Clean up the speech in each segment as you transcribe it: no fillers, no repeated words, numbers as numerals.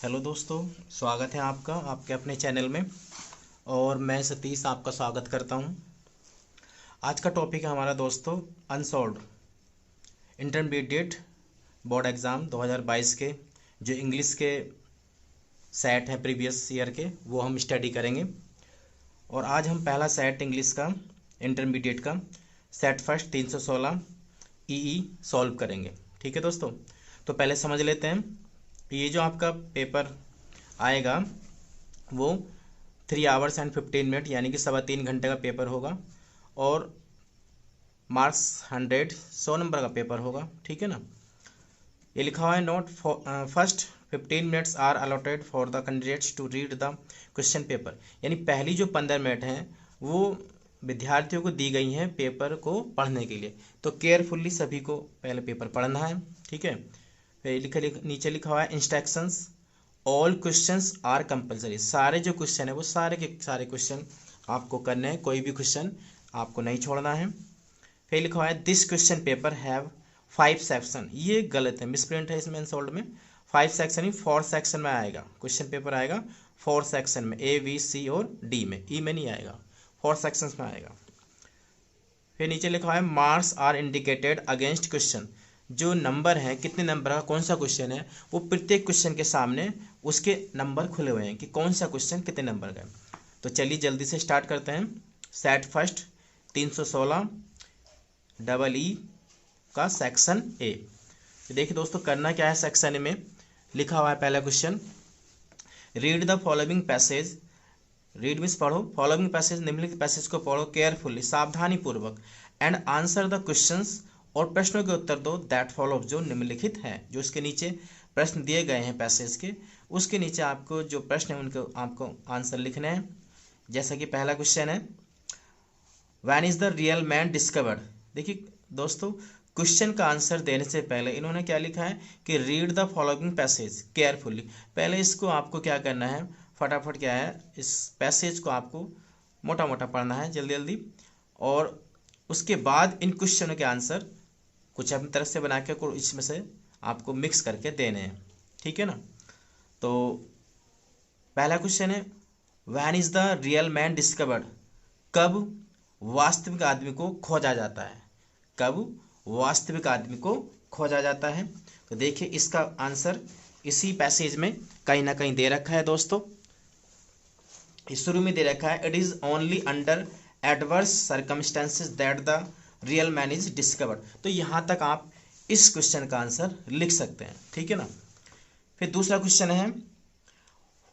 Hello दोस्तों, स्वागत है आपका आपके अपने चैनल में। और मैं सतीश आपका स्वागत करता हूं। आज का टॉपिक है हमारा दोस्तों अनसॉल्व्ड इंटरमीडिएट बोर्ड एग्ज़ाम 2022 के जो इंग्लिश के सेट हैं प्रीवियस ईयर के, वो हम स्टडी करेंगे। और आज हम पहला सेट इंग्लिश का इंटरमीडिएट का सेट फर्स्ट 316 ई सॉल्व करेंगे। ठीक है दोस्तों, तो पहले समझ लेते हैं। ये जो आपका पेपर आएगा वो 3 आवर्स एंड 15 मिनट यानी कि 3.25 घंटे का पेपर होगा और मार्क्स 100 नंबर का पेपर होगा। ठीक है ना। ये लिखा हुआ है note first 15 minutes are allotted for the candidates to read the question paper. यानी पहली जो 15 मिनट हैं वो विद्यार्थियों को दी गई हैं पेपर को पढ़ने के लिए। तो केयरफुल्ली सभी को पहले पेपर पढ़ना है। ठीक है। फिर नीचे लिखा हुआ है instructions all questions are compulsory. सारे जो क्वेश्चन है वो सारे के सारे क्वेश्चन आपको करने हैं, कोई भी क्वेश्चन आपको नहीं छोड़ना है। फिर लिखा हुआ है this question paper have 5 section. ये गलत है, मिसप्रिंट है इसमें अनसॉल्व्ड में। 5 सेक्शन ही 4 सेक्शन में आएगा। क्वेश्चन पेपर आएगा 4 सेक्शन में, ए बी सी और डी में, ई में नहीं आएगा, 4 सेक्शन में आएगा। फिर नीचे लिखा हुआ है marks are indicated against question. जो नंबर है, कितने नंबर का कौन सा क्वेश्चन है, वो प्रत्येक क्वेश्चन के सामने उसके नंबर खुले हुए हैं कि कौन सा क्वेश्चन कितने नंबर का है। तो चलिए जल्दी से स्टार्ट करते हैं। सेट फर्स्ट 316 डबल ई का सेक्शन ए। तो देखिए दोस्तों, करना क्या है। सेक्शन ए में लिखा हुआ है पहला question, read the following passage. Read means पढ़ो, फॉलोइंग पैसेज निम्नलिखित पैसेज को पढ़ो केयरफुली सावधानी पूर्वक, एंड आंसर द क्वेश्चंस और प्रश्नों के उत्तर दो दैट फॉलो जो निम्नलिखित हैं। जो इसके नीचे प्रश्न दिए गए हैं पैसेज के, उसके नीचे आपको जो प्रश्न है उनको आपको आंसर लिखने हैं। जैसा कि पहला क्वेश्चन है when is the real man discovered. देखिए दोस्तों, क्वेश्चन का आंसर देने से पहले इन्होंने क्या लिखा है कि read the following passage carefully. पहले इसको आपको क्या करना है, फटाफट क्या है, इस पैसेज को आपको मोटा मोटा पढ़ना है जल्दी जल्दी, और उसके बाद इन क्वेश्चनों के आंसर कुछ अपनी तरफ से बना के इसमें से आपको मिक्स करके देने हैं। ठीक है ना। तो पहला क्वेश्चन है when is the real man discovered. कब वास्तविक आदमी को खोजा जाता है, कब वास्तविक आदमी को खोजा जाता है। तो देखिए इसका आंसर इसी पैसेज में कहीं ना कहीं दे रखा है दोस्तों। इस शुरू में दे रखा है it is only under adverse circumstances that the real man is discovered. तो यहाँ तक आप इस क्वेश्चन का आंसर लिख सकते हैं। ठीक है ना। फिर दूसरा क्वेश्चन है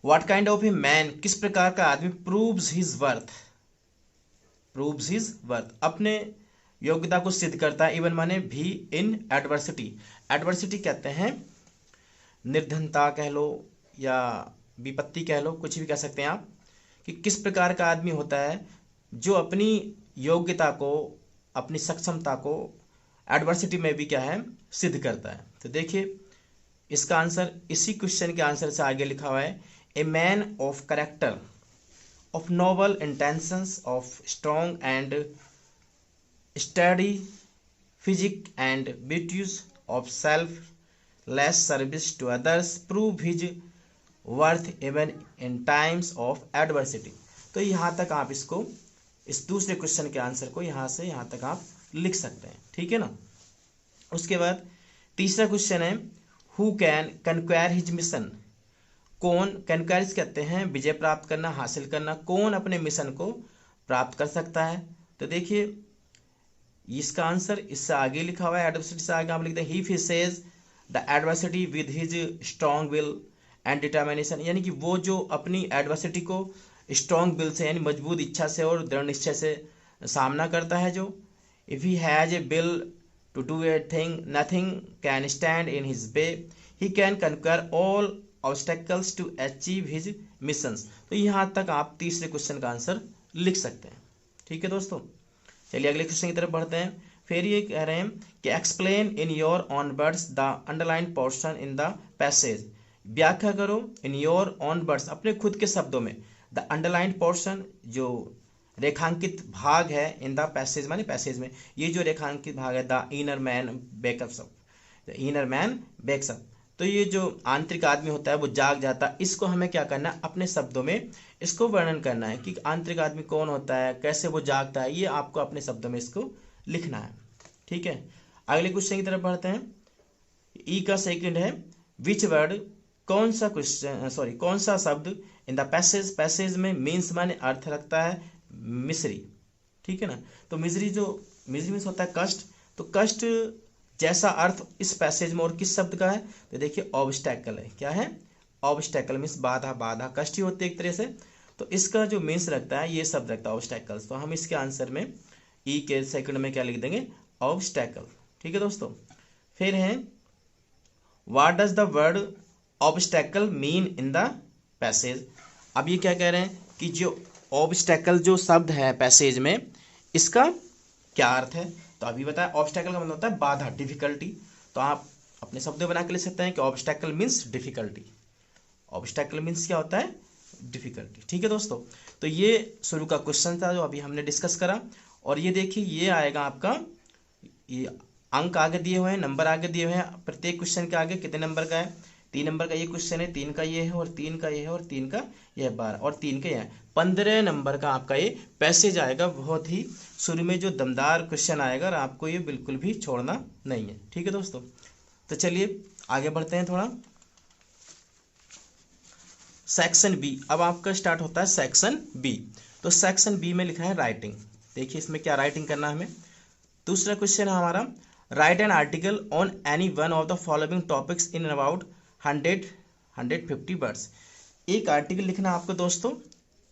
what kind of a man, किस प्रकार का आदमी proves his worth, proves his worth अपने योग्यता को सिद्ध करता है, इवन माने भी इन एडवर्सिटी। एडवर्सिटी कहते हैं निर्धनता कह लो या विपत्ति कह लो, कुछ भी कह सकते हैं आप, कि किस प्रकार का आदमी होता है जो अपनी योग्यता को, अपनी सक्षमता को एडवर्सिटी में भी क्या है, सिद्ध करता है। तो देखिए इसका आंसर इसी क्वेश्चन के आंसर से आगे लिखा हुआ है a man of character of noble intentions of strong and sturdy physique and virtues of selfless service to others prove his worth even in times of adversity. तो यहाँ तक आप इसको, इस दूसरे क्वेश्चन के आंसर को यहाँ से यहाँ तक आप लिख सकते हैं। ठीक है ना। उसके बाद तीसरा क्वेश्चन है हु कैन कन्क्वायर हिज मिशन। कौन, कन्क्वायर कहते हैं विजय प्राप्त करना, हासिल करना, कौन अपने मिशन को प्राप्त कर सकता है। तो देखिए इसका आंसर इससे आगे लिखा हुआ है, एडवर्सिटी से आगे आप लिखते हैं he faces the adversity with his strong will and determination. यानी कि वो जो अपनी एडवर्सिटी को स्ट्रॉन्ग विल से यानी मजबूत इच्छा से और दृढ़ निश्चय से सामना करता है। जो if he has a will to do a thing nothing can stand in his way, he can conquer all obstacles to achieve his missions. तो यहाँ तक आप तीसरे क्वेश्चन का आंसर लिख सकते हैं। ठीक है दोस्तों, चलिए अगले क्वेश्चन की तरफ बढ़ते हैं। फिर ये कह रहे हैं कि explain in your on words the underline portion in the passage. व्याख्या करो इन योर ऑन वर्ड्स अपने खुद के शब्दों में, द अंडरलाइन पोर्शन जो रेखांकित भाग है, इन द पैसेज माने पैसेज में, ये जो रेखांकित भाग है द इनर मैन बेकअप सब, the inner man backs up. तो ये जो आंतरिक आदमी होता है वो जाग जाता है, इसको हमें क्या करना है, अपने शब्दों में इसको वर्णन करना है कि आंतरिक आदमी कौन होता है, कैसे वो जागता है, ये आपको अपने शब्दों में इसको लिखना है। ठीक है, अगले क्वेश्चन की तरफ बढ़ते हैं। ई का सेकंड है विच वर्ड, कौन सा क्वेश्चन सॉरी कौन सा शब्द इन द पैसेज, पैसेज में मीन्स माने अर्थ रखता है मिस्री। ठीक है ना, तो मिजरी जो मिजरी मीन्स होता है कष्ट, तो कष्ट जैसा अर्थ इस पैसेज में और किस शब्द का है, तो देखिए ऑब्स्टैकल है। क्या है, ऑब्स्टैकल मीन्स बाधा, बाधा कष्ट ही होती है एक तरह से, तो इसका जो मीन्स रखता है ये शब्द रखता है ऑब्स्टैकल्स। तो हम इसके आंसर में ई के सेकंड में क्या लिख देंगे, ऑब्स्टैकल। ठीक है दोस्तों, फिर है what does the word obstacle mean in the passage. अब ये क्या कह रहे हैं कि जो ऑब्स्टैकल जो शब्द है पैसेज में, इसका क्या अर्थ है। तो अभी बताया ऑब्स्टैकल का मतलब होता है बाधा, डिफिकल्टी। तो आप अपने शब्द बना के लिख सकते हैं कि obstacle means difficulty. Obstacle means क्या होता है, डिफिकल्टी। ठीक है दोस्तों, तो ये शुरू का क्वेश्चन था जो अभी हमने डिस्कस करा। और ये देखिए ये आएगा आपका, ये अंक आगे दिए हुए हैं, नंबर आगे दिए हुए हैं, प्रत्येक क्वेश्चन के आगे कितने नंबर का है, 3 नंबर का ये क्वेश्चन है, 3 का ये है और 3 का ये है और 3 का ये है 12 और 3 का ये है 15 नंबर का आपका ये पैसेज आएगा। बहुत ही शुरू में जो दमदार क्वेश्चन आएगा और आपको ये बिल्कुल भी छोड़ना नहीं है। ठीक है दोस्तों, तो चलिए आगे बढ़ते हैं थोड़ा। सेक्शन बी, अब आपका स्टार्ट होता है सेक्शन बी। तो सेक्शन बी में लिखा है राइटिंग। देखिए इसमें क्या राइटिंग करना है हमें। दूसरा क्वेश्चन है हमारा right an article on any one of the following topics in about 150 words. एक आर्टिकल लिखना आपको दोस्तों,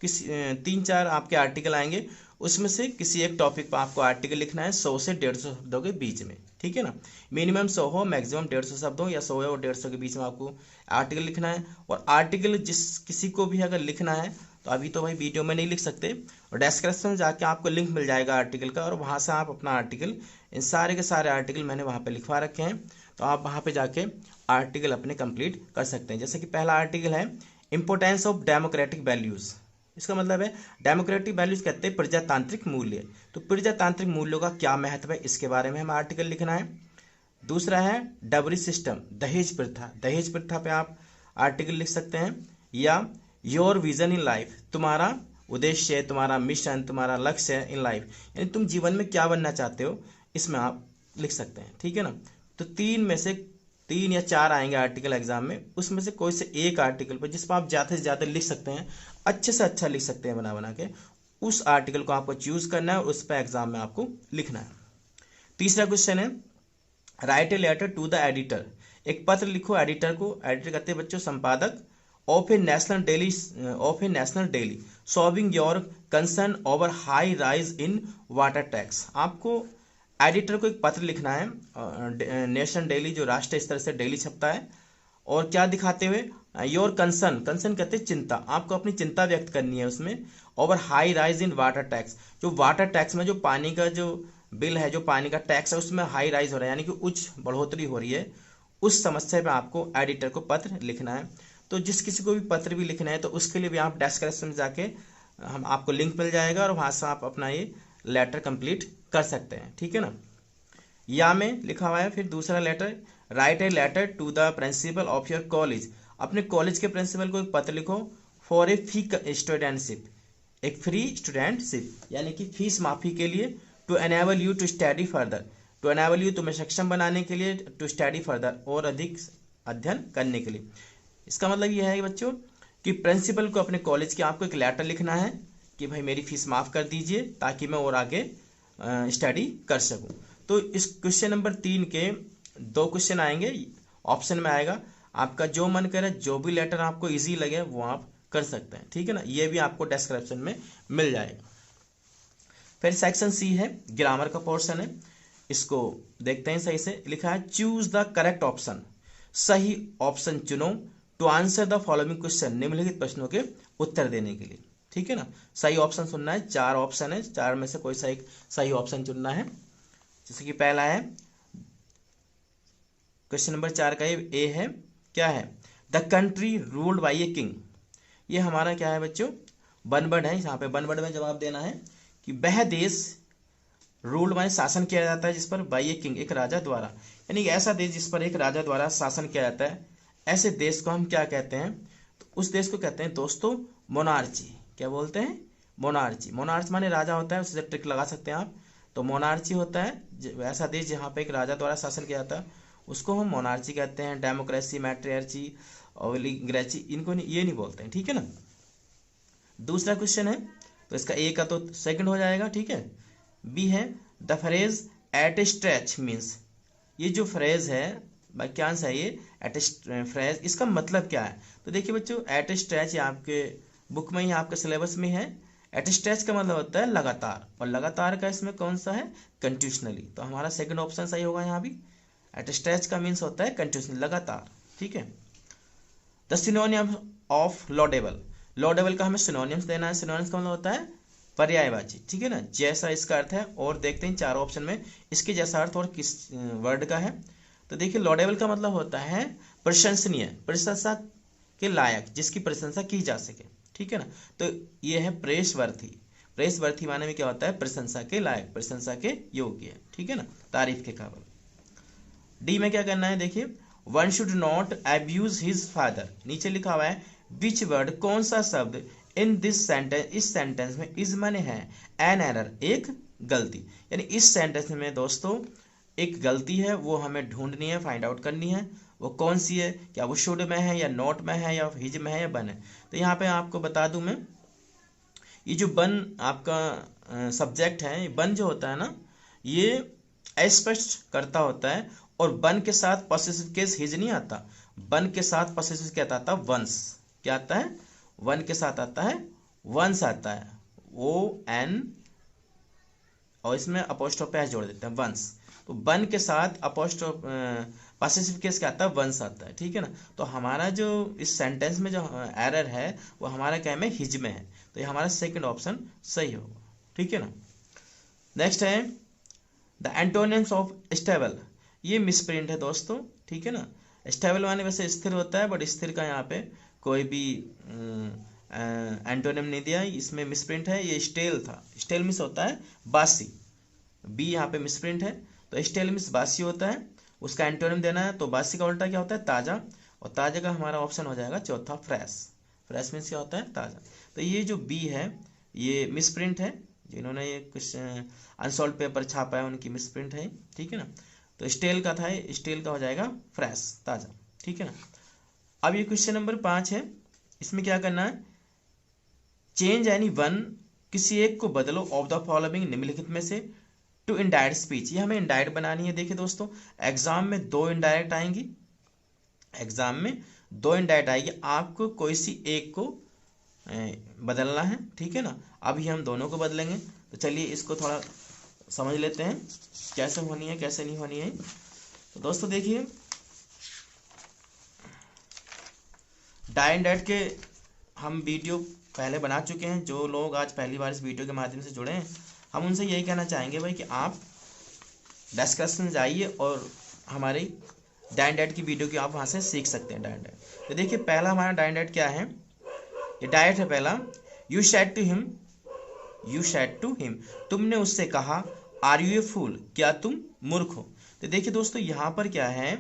किसी 3-4 आपके आर्टिकल आएंगे, उसमें से किसी एक टॉपिक पर आपको आर्टिकल लिखना है 100 से 150 शब्दों के बीच में। ठीक है ना, मिनिमम 100 हो, मैक्सिमम 150 शब्द हो, या 100 और 150 के बीच में आपको आर्टिकल लिखना है। और आर्टिकल जिस किसी को भी अगर लिखना है तो अभी तो भाई वीडियो में नहीं लिख सकते, और डिस्क्रिप्शन में जाके आपको लिंक मिल जाएगा आर्टिकल का, और वहाँ से आप अपना आर्टिकल, इन सारे के सारे आर्टिकल मैंने वहाँ पे लिखवा रखे हैं, तो आप वहाँ पे जाके आर्टिकल अपने कंप्लीट कर सकते हैं। जैसे कि पहला आर्टिकल है इंपोर्टेंस ऑफ डेमोक्रेटिक वैल्यूज़। इसका मतलब है डेमोक्रेटिक वैल्यूज कहते हैं प्रजातांत्रिक मूल्य। तो प्रजातांत्रिक मूल्यों का क्या महत्व है, इसके बारे में हमें आर्टिकल लिखना है। दूसरा है डबरी सिस्टम, दहेज प्रथा, दहेज प्रथा पे आप आर्टिकल लिख सकते हैं। या योर विजन इन लाइफ, तुम्हारा उद्देश्य, तुम्हारा मिशन, तुम्हारा लक्ष्य इन लाइफ, यानी तुम जीवन में क्या बनना चाहते हो, इसमें आप लिख सकते हैं। ठीक है ना, तो 3 में से 3 या 4 आएंगे आर्टिकल एग्जाम में, उसमें से कोई से एक आर्टिकल पर जिस पर आप ज़्यादा से ज़्यादा लिख सकते हैं, अच्छे से अच्छा लिख सकते हैं बना बना के, उस आर्टिकल को आपको चूज करना है और उस पर एग्जाम में आपको लिखना है। तीसरा क्वेश्चन है write a letter to the editor. एक पत्र लिखो एडिटर को, एडिटर कहते हैं बच्चों संपादक, of A national daily solving your concern over high rise in water tax. आपको एडिटर को एक पत्र लिखना है, नेशनल डेली जो राष्ट्रीय स्तर से डेली छपता है, और क्या दिखाते हुए योर कंसर्न, कंसर्न कहते हैं चिंता, आपको अपनी चिंता व्यक्त करनी है उसमें, over high rise in water tax, जो वाटर टैक्स में जो पानी का जो बिल है, जो पानी का टैक्स है, उसमें हाई राइज हो रहा है, यानी कि उच्च बढ़ोतरी हो रही है, उस समस्या पे आपको एडिटर को पत्र लिखना है। तो जिस किसी को भी पत्र भी लिखना है तो उसके लिए भी आप डिस्क्रिप्शन में जाके हम आपको लिंक मिल जाएगा और वहाँ से आप अपना ये लेटर कंप्लीट कर सकते हैं। ठीक है ना, या में लिखा हुआ है फिर दूसरा letter write a letter to the principal of your college. अपने कॉलेज के प्रिंसिपल को एक पत्र लिखो फॉर ए फी स्टूडेंटशिप, एक फ्री स्टूडेंटशिप, यानी कि फीस माफी के लिए, to enable you to study further, to enable you तुम्हें सक्षम बनाने के लिए, टू स्टडी फर्दर और अधिक अध्ययन करने के लिए। इसका मतलब यह है कि बच्चों कि प्रिंसिपल को अपने कॉलेज के आपको एक लेटर लिखना है कि भाई मेरी फीस माफ़ कर दीजिए ताकि मैं और आगे स्टडी कर सकूं। तो इस क्वेश्चन नंबर 3 के 2 क्वेश्चन आएंगे, ऑप्शन में आएगा, आपका जो मन करे, जो भी लेटर आपको इजी लगे वो आप कर सकते हैं। ठीक है ना, ये भी आपको डिस्क्रिप्शन में मिल जाएगा। फिर सेक्शन सी है ग्रामर का पोर्शन है, इसको देखते हैं। सही से लिखा है चूज द करेक्ट ऑप्शन, सही ऑप्शन चुनो to answer the following question, निम्नलिखित प्रश्नों के उत्तर देने के लिए। ठीक है ना, सही ऑप्शन चुनना है, 4 ऑप्शन है, 4 में से कोई सा एक सही ऑप्शन चुनना है। जैसे कि पहला है क्वेश्चन नंबर 4 का ए है, क्या है, the country ruled by a king. ये हमारा क्या है बच्चों, वन वर्ड है, यहाँ पे वन वर्ड में जवाब देना है कि वह देश रूल्ड माने शासन किया जाता है जिस पर बाई ए किंग, एक राजा द्वारा, यानी कि ऐसा देश जिस पर एक राजा द्वारा शासन किया जाता है, ऐसे देश को हम क्या कहते हैं? तो उस देश को कहते हैं दोस्तों मोनार्ची। क्या बोलते हैं? मोनार्ची। मोनार्च माने राजा होता है, उससे ट्रिक लगा सकते हैं आप। तो मोनार्ची होता है ऐसा देश जहाँ पे एक राजा द्वारा शासन किया जाता है, उसको हम मोनार्ची कहते हैं। डेमोक्रेसी, मैट्रियार्ची, ओलिगार्ची, इनको ये नहीं बोलते हैं, ठीक है ना। दूसरा क्वेश्चन है, तो इसका ए का तो सेकंड हो जाएगा, ठीक है। बी है the phrase at stretch means, ये जो फ्रेज है वाक्यांश है ये एट फ्रेज, इसका मतलब क्या है? तो देखिए बच्चों, एट स्ट्रेच आपके बुक में ही, आपके सिलेबस में है। एट स्ट्रेच का मतलब होता है लगातार, और लगातार का इसमें कौन सा है? कंटिन्यूसली। तो हमारा सेकंड ऑप्शन सही होगा यहाँ भी। एट स्ट्रेच का मीन्स होता है कंटिन्यूसली, लगातार, ठीक है। द सिनोनियम ऑफ लॉडेबल, लॉडेबल का हमें सिनोनियम्स देना है। सिनोनियम्स का मतलब होता है पर्यायवाची, ठीक है ना, जैसा इसका अर्थ है। और देखते हैं चारों ऑप्शन में इसके जैसा अर्थ और किस वर्ड का है। तो देखिए लॉडेबल का मतलब होता है प्रशंसनीय, प्रशंसा के लायक, जिसकी प्रशंसा की जा सके, ठीक है ना। तो ये है प्रेसवर्थी। प्रेसवर्थी माने में क्या होता है? प्रशंसा के लायक, प्रशंसा के योग्य, ठीक है ना, तारीफ के काबिल। डी में क्या करना है? देखिए one should not abuse his father, नीचे लिखा हुआ है विच वर्ड, कौन सा शब्द इन दिस सेंटेंस, इस सेंटेंस में इज माने है एन एरर, एक गलती। यानी इस सेंटेंस में दोस्तों एक गलती है, वो हमें ढूंढनी है, फाइंड आउट करनी है। वो कौन सी है? क्या वो शुड में है, या नॉट में है, या हिज में है, या बन है? तो यहाँ पे आपको बता दूं मैं, ये जो बन आपका सब्जेक्ट है, बन जो होता है ना, ये अस्पष्ट करता होता है। और बन के साथ पॉसेसिव केस हिज नहीं आता, बन के साथ पॉसेसिव क्या आता है? वंस। क्या आता है? वन के साथ आता है वंस आता है, ओ एन, और इसमें अपोस्ट्रोफ एस जोड़ देते हैं, वंस। तो बन के साथ अपोस्ट्रोफ पॉसेसिव केस क्या आता है? वंस आता है, ठीक है ना। तो हमारा जो इस सेंटेंस में जो एरर है वो हमारा क्या में? हिज में है। तो ये हमारा सेकंड ऑप्शन सही होगा, ठीक है ना। नेक्स्ट है द एंटोनिम्स ऑफ स्टेबल, ये मिसप्रिंट है दोस्तों, ठीक है ना। स्टेबल माने वैसे स्थिर होता है, बट स्थिर का यहाँ पे कोई भी एंटोनिम नहीं दिया, इसमें मिसप्रिंट है। ये स्टेल था, स्टेल मिस होता है बासी, बी यहाँ पे मिसप्रिंट है। तो स्टेल मिस बासी होता है, उसका एंटोनिम देना है। तो बासी का उल्टा क्या होता है? ताज़ा। और ताज़ा का हमारा ऑप्शन हो जाएगा चौथा फ्रेश। फ्रेश मीन्स क्या होता है? ताज़ा। तो ये जो बी है ये मिसप्रिंट है, जिन्होंने ये कुछ अनसॉल्व पेपर छापा है उनकी मिसप्रिंट है, ठीक है ना। तो स्टेल का था, स्टेल का हो जाएगा फ्रेश, ताज़ा, ठीक है ना। अब ये क्वेश्चन नंबर 5 है, इसमें क्या करना है? चेंज एनी वन, किसी एक को बदलो, ऑफ द फॉलोइंग, निम्नलिखित में से, टू इनडायरेक्ट स्पीच। ये हमें इनडायरेक्ट बनानी है। देखिए दोस्तों, एग्जाम में 2 इनडायरेक्ट आएंगी, एग्जाम में 2 इनडायरेक्ट आएगी, आपको कोई सी एक को बदलना है, ठीक है ना। अभी हम दोनों को बदलेंगे। तो चलिए इसको थोड़ा समझ लेते हैं कैसे होनी है, कैसे नहीं होनी है। तो दोस्तों देखिए, डाई एंड डेट के हम वीडियो पहले बना चुके हैं। जो लोग आज पहली बार इस वीडियो के माध्यम से जुड़े हैं, हम उनसे यही कहना चाहेंगे भाई कि आप डिस्कशन जाइए और हमारी डाई एंड डेट की वीडियो की आप वहाँ से सीख सकते हैं डाई एंड डेट। तो देखिए पहला हमारा डाई एंड डेट क्या है? ये डाइट है पहला, you said to him, you said to him, तुमने उससे कहा, आर यू ए फूल, क्या तुम मूर्ख हो। तो देखिए दोस्तों यहाँ पर क्या है,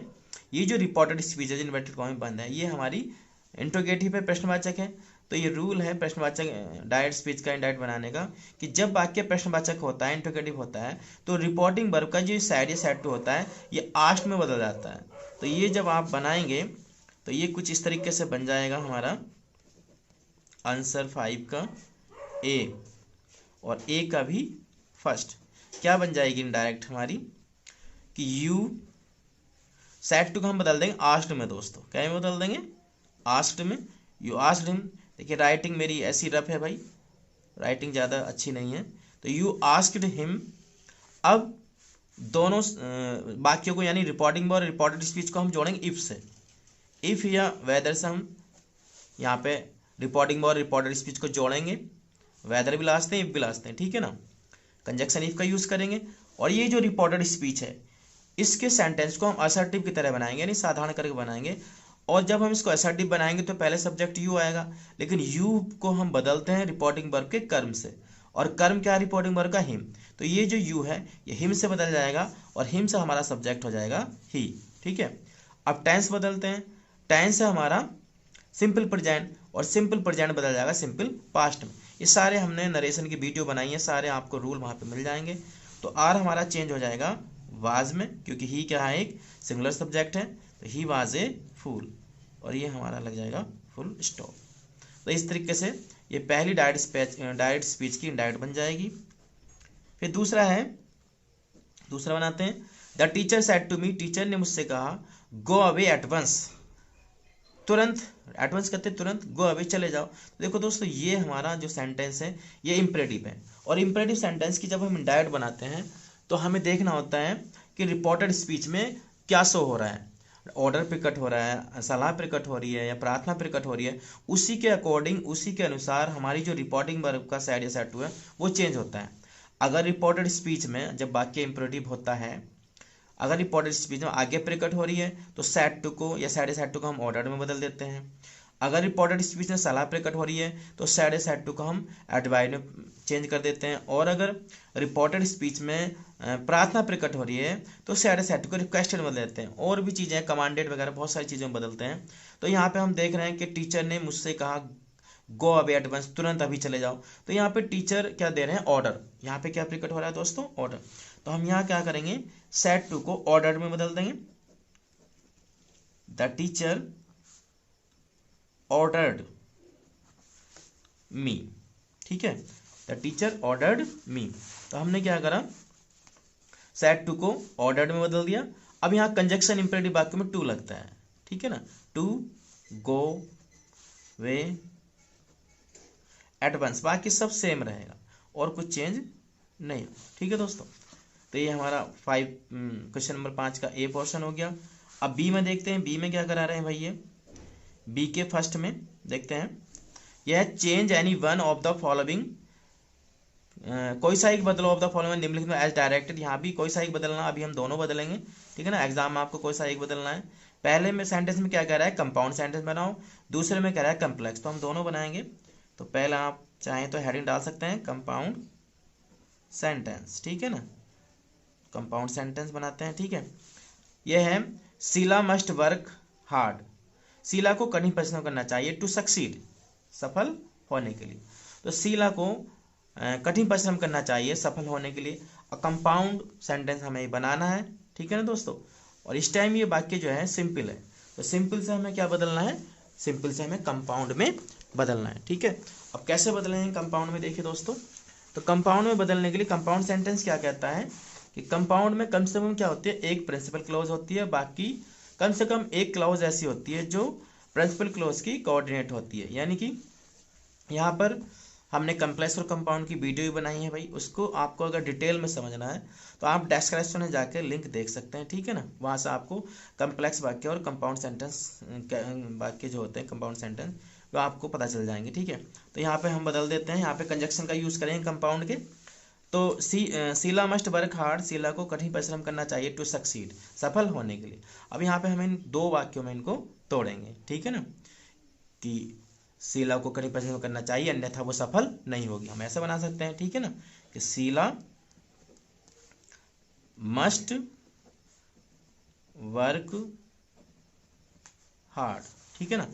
ये जो रिपोर्टेड स्पीच है इन्वर्टेड कॉमा में बंद है, ये हमारी इंट्रोगेटिव है, प्रश्नवाचक है। तो ये रूल है प्रश्नवाचक डायरेक्ट स्पीच का इंडायरेक्ट बनाने का, कि जब वाक्य प्रश्नवाचक होता है, इंट्रोगेटिव होता है, तो रिपोर्टिंग वर्ब का जो साइड या साइड टू होता है ये आस्ट में बदल जाता है। तो ये जब आप बनाएंगे तो ये कुछ इस तरीके से बन जाएगा हमारा आंसर 5 का ए, और ए का भी फर्स्ट क्या बन जाएगी इनडायरेक्ट हमारी, कि यू सेड टू को हम बदल देंगे आस्क्ड में। दोस्तों क्या में बदल देंगे? आस्क्ड में। You asked him. देखिए राइटिंग मेरी ऐसी रफ है भाई, राइटिंग ज़्यादा अच्छी नहीं है। तो यू आस्क्ड हिम। अब दोनों वाक्यों को यानी रिपोर्टिंग और रिपोर्टेड स्पीच को हम जोड़ेंगे इफ से, इफ या वेदर से हम यहाँ पे रिपोर्टिंग और रिपोर्टेड स्पीच को जोड़ेंगे, वेदर भी लाते हैं, इफ भी लाते हैं, ठीक है ना। कंजक्शन इफ का यूज़ करेंगे। और ये जो रिपोर्टेड स्पीच है इसके सेंटेंस को हम असर्टिव की तरह बनाएंगे, यानी साधारण करके बनाएंगे। और जब हम इसको असर्टिव बनाएंगे तो पहले सब्जेक्ट यू आएगा, लेकिन यू को हम बदलते हैं रिपोर्टिंग वर्ब के कर्म से, और कर्म क्या है रिपोर्टिंग वर्ब का? हिम। तो ये जो यू है ये हिम से बदल जाएगा, और हिम से हमारा सब्जेक्ट हो जाएगा ही, ठीक है। अब टेंस बदलते हैं। टेंस है हमारा सिंपल प्रेजेंट, और सिंपल प्रेजेंट बदल जाएगा सिंपल पास्ट में। ये सारे हमने नरेशन की वीडियो बनाई है, सारे आपको रूल वहाँ पे मिल जाएंगे। तो आर हमारा चेंज हो जाएगा वाज में, क्योंकि ही क्या है, एक सिंगुलर सब्जेक्ट है, तो ही वाज ए फूल, और ये हमारा लग जाएगा फुल स्टॉप। तो इस तरीके से ये पहली डायरेक्ट स्पीच की इनडायरेक्ट बन जाएगी। फिर दूसरा बनाते हैं। The teacher said to me, teacher ने मुझसे कहा, गो अवे एट वंस, तुरंत, एडवांस कहते हैं तुरंत, गो अवे चले जाओ। तो देखो दोस्तों, ये हमारा जो सेंटेंस है ये इंपरेटिव है, और इंपरेटिव सेंटेंस की जब हम इनडायरेक्ट बनाते हैं तो हमें देखना होता है कि रिपोर्टेड स्पीच में क्या शो हो रहा है, ऑर्डर प्रकट हो रहा है, सलाह प्रकट हो रही है, या प्रार्थना प्रकट हो रही है, उसी के अकॉर्डिंग, उसी के अनुसार हमारी जो रिपोर्टिंग वर्ब का सेड या सेड टू है वो चेंज होता है। अगर रिपोर्टेड स्पीच में जब वाक्य इंपरेटिव होता है, अगर रिपोर्टेड स्पीच में आगे प्रकट हो रही है तो सेड टू को या सेड टू को हम ऑर्डर में बदल देते हैं। अगर रिपोर्टेड स्पीच में सलाह प्रकट हो रही है तो सेड टू को हम एडवाइस में चेंज कर देते हैं। और अगर रिपोर्टेड स्पीच में प्रार्थना प्रकट हो रही है तो सेड टू को रिक्वेस्टेड बदल देते हैं। और भी चीज़ें, कमांडेड वगैरह बहुत सारी चीज़ें बदलते हैं। तो यहाँ पे हम देख रहे हैं कि टीचर ने मुझसे कहा, गो अवे एट वंस, तुरंत अभी चले जाओ। तो यहाँ पे टीचर क्या दे रहे हैं, ऑर्डर। यहाँ पे क्या प्रकट हो रहा है दोस्तों, ऑर्डर। तो हम यहाँ क्या करेंगे, सेड टू को ऑर्डर में बदल देंगे। द टीचर ऑर्डर्ड मी, ठीक है, द टीचर ऑर्डर्ड मी। तो हमने क्या करा, सेड टू को ऑर्डर्ड में बदल दिया। अब यहाँ कंजक्शन इंपेरेटिव वाक्य में टू लगता है, ठीक है ना, to, go, way, at once, बाकी सब सेम रहेगा और कुछ चेंज नहीं, ठीक है दोस्तों। तो ये हमारा क्वेश्चन नंबर 5 का ए पोर्शन हो गया। अब बी में देखते हैं, बी में क्या करा रहे हैं भाई, ये बी के फर्स्ट में देखते हैं, यह change any one of the following, कोई सा एक बदलो ऑफ द फॉलोइंग निम्नलिखित में एज डायरेक्टेड। यहाँ भी कोई सा एक बदलना, अभी हम दोनों बदलेंगे, ठीक है ना, एग्जाम में आपको कोई सा एक बदलना है। पहले में सेंटेंस में क्या कह रहा है, कंपाउंड सेंटेंस बनाओ, दूसरे में कह रहा है कम्प्लेक्स, तो हम दोनों बनाएंगे। तो पहला आप चाहें तो हेडिंग डाल सकते हैं कंपाउंड सेंटेंस, ठीक है ना, कंपाउंड सेंटेंस बनाते हैं, ठीक है। यह है, Sheela must work hard, Sheela को कठिन परिश्रम करना चाहिए, टू सक्सीड, सफल होने के लिए। तो शीला को कठिन परिश्रम करना चाहिए सफल होने के लिए। कंपाउंड सेंटेंस हमें बनाना है, ठीक है ना दोस्तों। और इस टाइम ये वाक्य जो है सिंपल है, तो सिंपल से हमें क्या बदलना है, सिंपल से हमें कंपाउंड में बदलना है, ठीक है। अब कैसे बदलेंगे कंपाउंड में, देखिए दोस्तों, तो कंपाउंड में बदलने के लिए कंपाउंड सेंटेंस क्या कहता है कि कंपाउंड में कम से कम क्या होती है, एक प्रिंसिपल क्लॉज होती है, बाकी कम से कम एक क्लॉज ऐसी होती है जो प्रिंसिपल क्लॉज की कोऑर्डिनेट होती है। यानी कि यहाँ पर हमने कम्प्लेक्स और कंपाउंड की वीडियो भी बनाई है भाई, उसको आपको अगर डिटेल में समझना है तो आप डिस्क्रिप्शन में जाकर लिंक देख सकते हैं, ठीक है ना, वहाँ से आपको कम्प्लेक्स वाक्य और कंपाउंड सेंटेंस वाक्य जो होते हैं कंपाउंड सेंटेंस वो आपको पता चल जाएंगे, ठीक है। तो यहाँ पे हम बदल देते हैं, यहाँ पे कंजक्शन का यूज़ करेंगे कंपाउंड के। तो Sheela must work hard, Sheela को कठिन परिश्रम करना चाहिए, टू सक्सीड, सफल होने के लिए। अब यहाँ पे हम इन दो वाक्यों में इनको तोड़ेंगे, ठीक है ना, कि शीला को कठिन परिश्रम करना चाहिए अन्यथा वो सफल नहीं होगी, हम ऐसे बना सकते हैं, ठीक है ना, कि शीला मस्ट वर्क हार्ड, ठीक है ना।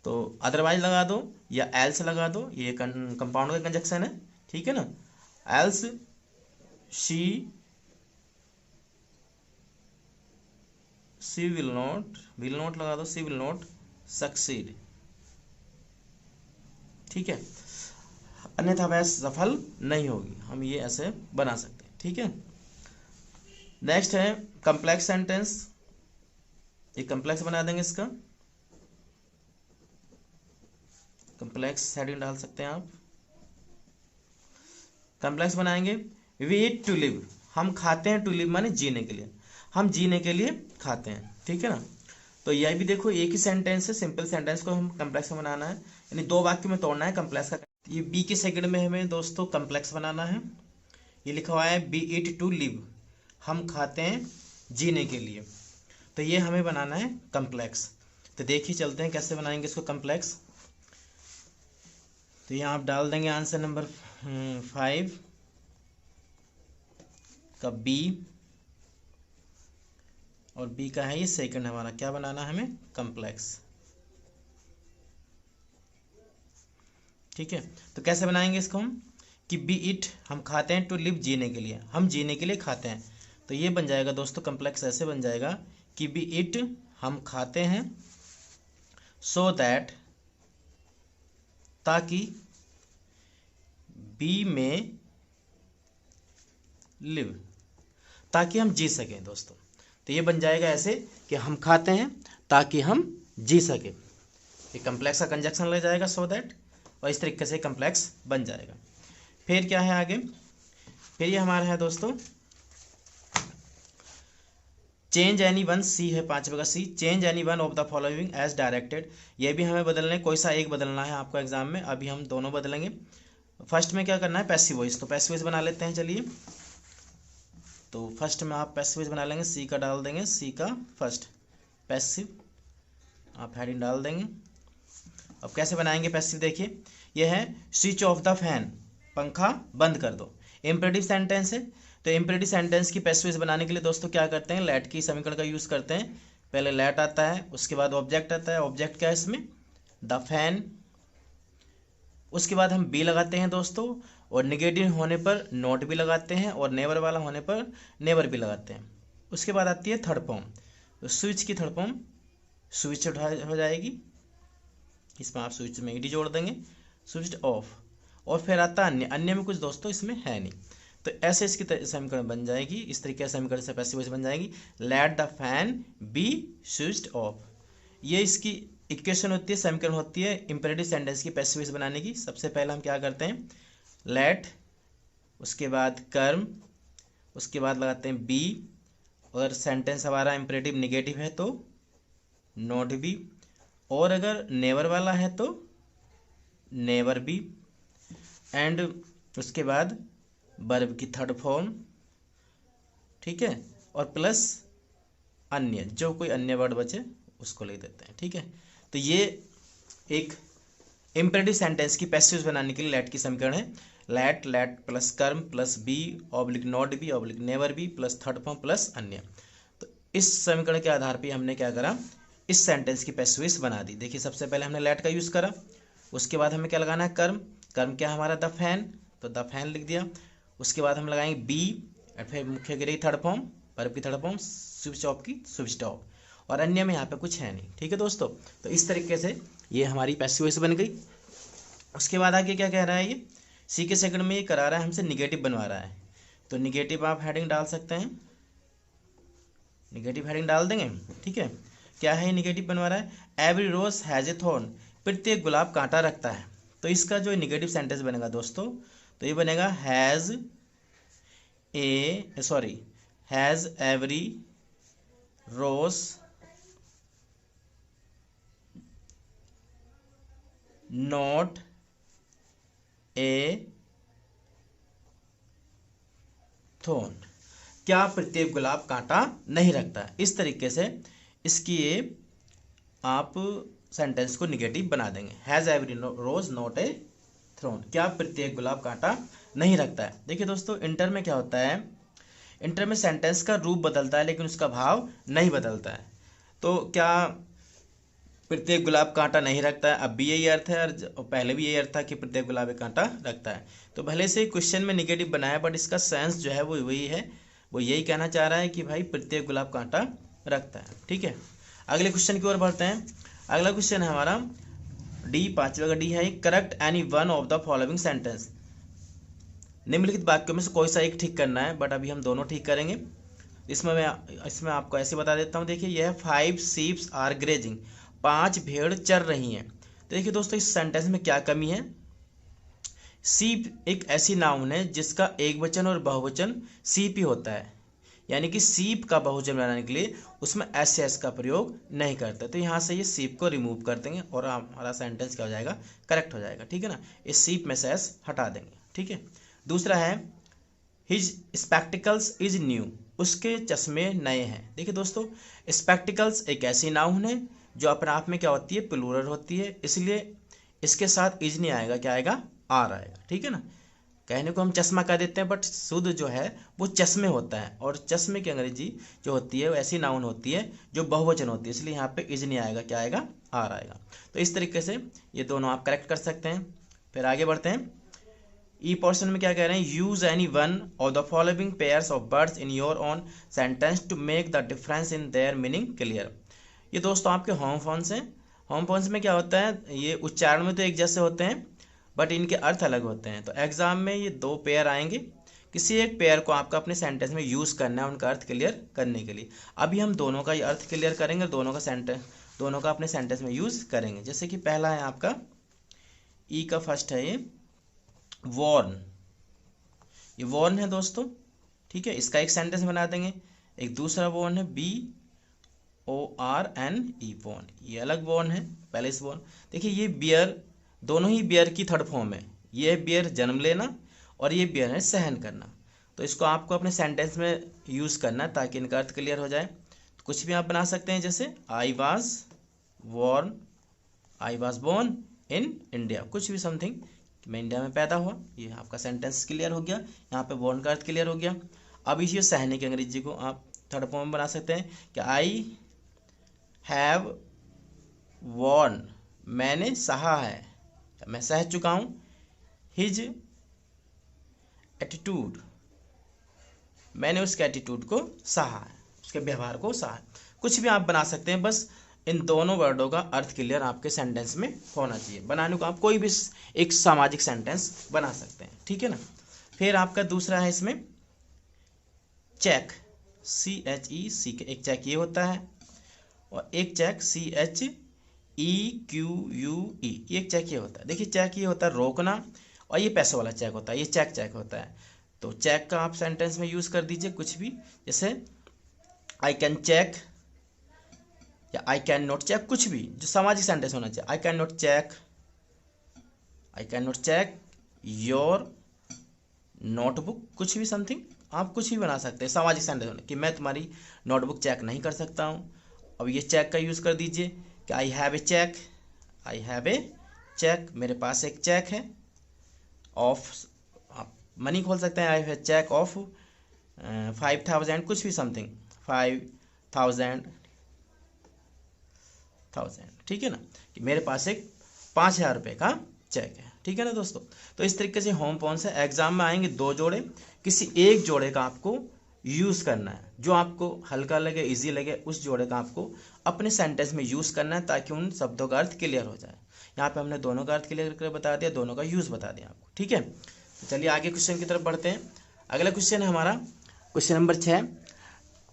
तो अदरवाइज लगा दो या एल्स लगा दो, ये कंपाउंड का कंजक्शन है, ठीक है ना। एल्स शी विल नॉट लगा दो, शी विल नॉट सक्सीड, ठीक है, अन्यथा वह सफल नहीं होगी, हम ये ऐसे बना सकते हैं, ठीक है। नेक्स्ट है कम्प्लेक्स सेंटेंस, ये कम्प्लेक्स बना देंगे, इसका कम्प्लेक्स हेडिंग डाल सकते हैं आप। कम्प्लेक्स बनाएंगे, वी ईट टू लिव, हम खाते हैं, टू लिव माने जीने के लिए, हम जीने के लिए खाते हैं, ठीक है ना। तो यह भी देखो एक ही सेंटेंस है, सिंपल सेंटेंस को हम कम्प्लेक्स में बनाना है, यानी दो वाक्य में तोड़ना है कम्प्लेक्स का। ये बी के सेकंड में हमें दोस्तों कम्प्लेक्स बनाना है, ये लिखा हुआ है बी ईट टू लिव, हम खाते हैं जीने के लिए, तो ये हमें बनाना है कम्प्लेक्स। तो देखिए चलते हैं कैसे बनाएंगे इसको कम्प्लेक्स। तो यहाँ आप डाल देंगे आंसर नंबर 5 का बी, और बी का है ये सेकंड हमारा, क्या बनाना है हमें, कम्प्लेक्स, ठीक है, तो कैसे बनाएंगे इसको हम कि बी इट हम खाते हैं, टू लिव जीने के लिए, हम जीने के लिए खाते हैं। तो ये बन जाएगा दोस्तों कम्प्लेक्स ऐसे बन जाएगा कि बी इट हम खाते हैं, सो दैट ताकि, बी में लिव ताकि हम जी सकें दोस्तों। तो ये बन जाएगा ऐसे कि हम खाते हैं ताकि हम जी सकें, ये कम्प्लेक्स का कंजक्शन लग जाएगा सो दैट, और इस तरीके से कम्प्लेक्स बन जाएगा। फिर क्या है आगे, फिर ये हमारा है दोस्तों चेंज एनी वन, सी है 5 का C, change any one of the following as directed. ये भी हमें बदलना है, कोई सा एक बदलना है आपको एग्जाम में, अभी हम दोनों बदलेंगे। फर्स्ट में क्या करना है पैसिव वॉइस, तो पैसिव वॉइस बना लेते हैं चलिए। तो फर्स्ट में आप पैसिव वॉइस बना लेंगे, सी का डाल देंगे, सी का फर्स्ट पैसिव आप हेडिंग डाल देंगे। अब कैसे बनाएंगे पैसिव, देखिए ये है स्विच ऑफ द फैन, पंखा बंद कर दो। इम्परेटिव सेंटेंस है, तो इम्परेटिव सेंटेंस की पैसिव वॉइस बनाने के लिए दोस्तों क्या करते हैं, लेट की समीकरण का यूज़ करते हैं। पहले लेट आता है, उसके बाद ऑब्जेक्ट आता है, ऑब्जेक्ट क्या है इसमें द फैन, उसके बाद हम बी लगाते हैं दोस्तों, और निगेटिव होने पर नॉट भी लगाते हैं, और नेवर वाला होने पर नेवर भी लगाते हैं। उसके बाद आती है थर्ड फॉर्म, तो स्विच की थर्ड फॉर्म स्विच हो जाएगी, इसमें आप स्विच में ईडी जोड़ देंगे, स्विच ऑफ। और फिर आता है अन्य, अन्य में कुछ दोस्तों इसमें है नहीं, तो ऐसे इसकी समीकरण बन जाएगी, इस तरीके से समीकरण से पैसिव वॉइस बन जाएगी, let the fan B switched off. ये इसकी इक्वेशन होती है, समीकरण होती है इंपेरेटिव सेंटेंस की पैसिव वॉइस बनाने की। सबसे पहले हम क्या करते हैं, लेट, उसके बाद कर्म, उसके बाद लगाते हैं बी, अगर सेंटेंस हमारा इंपेरेटिव निगेटिव है तो नॉट बी, और अगर नेवर वाला है तो नेवर बी, एंड उसके बाद वर्ब की थर्ड फॉर्म, ठीक है, और प्लस अन्य, जो कोई अन्य वर्ड बचे उसको लिख देते हैं, ठीक है। तो ये एक इम्पेरेटिव सेंटेंस की पैसिव बनाने के लिए लेट की समीकरण है, लेट, लेट प्लस कर्म plus B oblique not B oblique never B plus third form plus अन्य। तो इस समीकरण के आधार पे हमने क्या करा, इस सेंटेंस की पैसिव बना दी। देखिए सबसे पहले हमने लेट का यूज़ करा, उसके बाद हमें क्या लगाना है कर्म, कर्म क्या हमारा द फैन, तो द फैन लिख दिया। उसके बाद हम लगाएंगे बी, और फिर मुख्य गिरी थर्ड फॉर्म, वर्ब की थर्ड फॉर्म, स्विच ऑफ की स्विच ऑफ, और अन्य में यहाँ पे कुछ है नहीं, ठीक है दोस्तों। तो इस तरीके से ये हमारी पैसिव वॉइस बन गई। उसके बाद आगे क्या कह रहा है, ये सी के सेकंड में ये करा रहा है हमसे निगेटिव बनवा रहा है, तो निगेटिव आप हेडिंग डाल सकते हैं, निगेटिव हेडिंग डाल देंगे, ठीक है। क्या है निगेटिव बनवा रहा है, every rose has a thorn, प्रत्येक गुलाब कांटा रखता है। तो इसका जो निगेटिव सेंटेंस बनेगा दोस्तों, तो ये बनेगा has every rose not a thorn, क्या प्रत्येक गुलाब कांटा नहीं रखता है। इस तरीके से इसकी ये आप सेंटेंस को निगेटिव बना देंगे, has every rose not a thorn, क्या प्रत्येक गुलाब कांटा नहीं रखता है। देखिए दोस्तों इंटर में क्या होता है, इंटर में सेंटेंस का रूप बदलता है लेकिन उसका भाव नहीं बदलता है। तो क्या प्रत्येक गुलाब कांटा नहीं रखता है, अब भी यही अर्थ है और पहले भी यही अर्थ था कि प्रत्येक गुलाब एक कांटा रखता है। तो भले से क्वेश्चन में निगेटिव बनाया बट इसका सेंस जो है वो वही है, वो यही कहना चाह रहा है कि भाई प्रत्येक गुलाब कांटा रखता है, ठीक है। अगले क्वेश्चन की ओर बढ़ते हैं। अगला क्वेश्चन है हमारा डी, 5वां का डी है, correct any one of the following sentence, निम्नलिखित वाक्यों में से कोई सा एक ठीक करना है, बट अभी हम दोनों ठीक करेंगे। इसमें आपको ऐसे बता देता हूँ, देखिए यह है 5 शीप्स आर ग्रेजिंग, 5 भेड़ चर रही हैं। तो देखिए दोस्तों इस सेंटेंस में क्या कमी है, सीप एक ऐसी नाउन है जिसका एक वचन और बहुवचन सीप ही होता है, यानी कि सीप का बहुवचन बनाने के लिए उसमें एस का प्रयोग नहीं करते। तो यहाँ से ये सीप को रिमूव कर देंगे और हमारा सेंटेंस क्या हो जाएगा, करेक्ट हो जाएगा, ठीक है ना। इस सीप में से एस हटा देंगे, ठीक है। दूसरा है हिज स्पेक्टिकल्स इज न्यू, उसके चश्मे नए हैं। देखिए दोस्तों स्पेक्टिकल्स एक ऐसी नाउन है जो अपने आप में क्या होती है, प्लूरल होती है, इसलिए इसके साथ इज नहीं आएगा, क्या आएगा, आर आएगा, ठीक है ना। कहने को हम चश्मा कह देते हैं बट शुद्ध जो है वो चश्मे होता है, और चश्मे की अंग्रेजी जो होती है वो ऐसी नाउन होती है जो बहुवचन होती है, इसलिए यहाँ पे इज नहीं आएगा, क्या आएगा, आर आएगा। तो इस तरीके से ये दोनों आप करेक्ट कर सकते हैं। फिर आगे बढ़ते हैं। ई पोर्शन में क्या कह रहे हैं, use any one of the following pairs of words in your own sentence to make the difference in their meaning clear. ये दोस्तों आपके होम फोन्स हैं। होम फोन्स में क्या होता है, ये उच्चारण में तो एक जैसे होते हैं बट इनके अर्थ अलग होते हैं। तो एग्जाम में ये दो पेयर आएंगे, किसी एक पेयर को आपका अपने सेंटेंस में यूज करना है उनका अर्थ क्लियर करने के लिए। अभी हम दोनों का ये अर्थ क्लियर करेंगे, दोनों का अपने सेंटेंस में यूज करेंगे। जैसे कि पहला है आपका ई का फर्स्ट है ये वॉर्न, ये वॉर्न है दोस्तों, ठीक है, इसका एक सेंटेंस बना देंगे। एक दूसरा वॉर्न है BORNE वॉर्न, ये अलग वॉर्न है। पहले इस वॉर्न देखिए, ये बियर, दोनों ही बियर की थर्ड फॉर्म है। ये है बियर जन्म लेना और ये बियर है सहन करना। तो इसको आपको अपने सेंटेंस में यूज करना है ताकि इनका अर्थ क्लियर हो जाए। तो कुछ भी आप बना सकते हैं, जैसे I was born in India, कुछ भी समथिंग, मैं इंडिया में पैदा हुआ, ये आपका सेंटेंस क्लियर हो गया। यहाँ पे बोर्न का अर्थ क्लियर हो गया। अब इसी सहने की अंग्रेजी को आप थर्ड फॉर्म में बना सकते हैं कि आई हैव वॉर्न, मैंने सहा है, मैं सह चुका हूँ। हिज एटीट्यूड, मैंने उसके एटीट्यूड को सहा है, उसके व्यवहार को सहा है। कुछ भी आप बना सकते हैं, बस इन दोनों वर्डों का अर्थ क्लियर आपके सेंटेंस में होना चाहिए। बनाने को आप कोई भी एक सामाजिक सेंटेंस बना सकते हैं, ठीक है ना। फिर आपका दूसरा है इसमें चेक, CHEC, एक चेक ये होता है और एक चेक CHEQUE, ये एक चेक ये होता है। देखिए चेक ये होता है रोकना और ये पैसे वाला चेक होता है, ये चेक होता है। तो चेक का आप सेंटेंस में यूज कर दीजिए कुछ भी, जैसे आई कैन चेक या आई कैन नॉट चेक, कुछ भी जो सामाजिक सेंटेंस होना चाहिए। I can not check your notebook, कुछ भी समथिंग आप कुछ भी बना सकते हैं सामाजिक सेंटेंस होने कि मैं तुम्हारी नोटबुक चेक नहीं कर सकता हूँ। अब ये चेक का यूज़ कर दीजिए कि आई हैव ए चेक, मेरे पास एक चेक है ऑफ, आप मनी खोल सकते हैं, I have a cheque of 5,000, कुछ भी समथिंग 5,000, ठीक है ना, कि मेरे पास एक 5,000 रुपये का चेक है, ठीक है ना दोस्तों। तो इस तरीके से होम फोन से एग्जाम में आएंगे दो जोड़े, किसी एक जोड़े का आपको यूज करना है, जो आपको हल्का लगे इजी लगे उस जोड़े का आपको अपने सेंटेंस में यूज करना है ताकि उन शब्दों का अर्थ क्लियर हो जाए। यहाँ पे हमने दोनों का अर्थ क्लियर करके बता दिया, दोनों का यूज बता दिया आपको, ठीक है। तो चलिए आगे क्वेश्चन की तरफ बढ़ते हैं। अगला क्वेश्चन है हमारा question number 6,